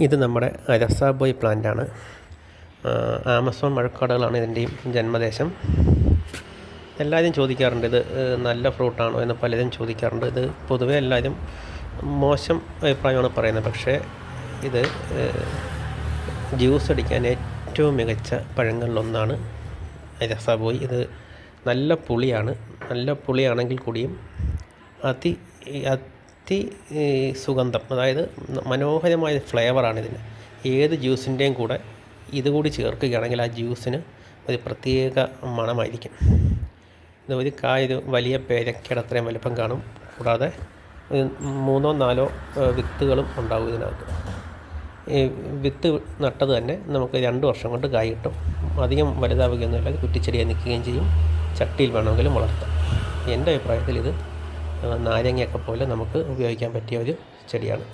ഇത് നമ്മുടെ അരസാബോയ് പ്ലാന്റാണ്. ആമസോൺ മഴക്കാടുകളാണ് ഇതിൻ്റെയും ജന്മദേശം. എല്ലാവരും ചോദിക്കാറുണ്ട് ഇത് നല്ല ഫ്രൂട്ടാണോ എന്ന് പലരും ചോദിക്കാറുണ്ട്. ഇത് പൊതുവെ എല്ലാവരും മോശം അഭിപ്രായമാണ് പറയുന്നത്. പക്ഷേ ഇത് ജ്യൂസ് അടിക്കാൻ ഏറ്റവും മികച്ച പഴങ്ങളിലൊന്നാണ് അരസാബോയ്. ഇത് നല്ല പുളിയാണ്. നല്ല പുളിയാണെങ്കിൽ കൂടിയും അതി സുഗന്ധം, അതായത് മനോഹരമായ ഫ്ലേവറാണിതിന്. ഏത് ജ്യൂസിൻ്റെയും കൂടെ ഇതുകൂടി ചേർക്കുകയാണെങ്കിൽ ആ ജ്യൂസിന് ഒരു പ്രത്യേക മണമായിരിക്കും. ഇത് ഒരു വലിയ പേരക്കയുടെ അത്രയും വലുപ്പം കാണും. കൂടാതെ 3-4 വിത്തുകളും ഉണ്ടാവും ഇതിനകത്ത്. ഈ വിത്ത് നട്ടത് തന്നെ നമുക്ക് 2 വർഷം കൊണ്ട് കായ് കിട്ടും. അധികം വലുതാവുകയൊന്നുമില്ല, കുറ്റിച്ചെടിയായി നിൽക്കുകയും ചെയ്യും. ചട്ടിയിൽ വേണമെങ്കിലും വളർത്താം. എൻ്റെ അഭിപ്രായത്തിൽ ഇത് നാരങ്ങയൊക്കെ പോലെ നമുക്ക് ഉപയോഗിക്കാൻ പറ്റിയ ഒരു ചെടിയാണ്.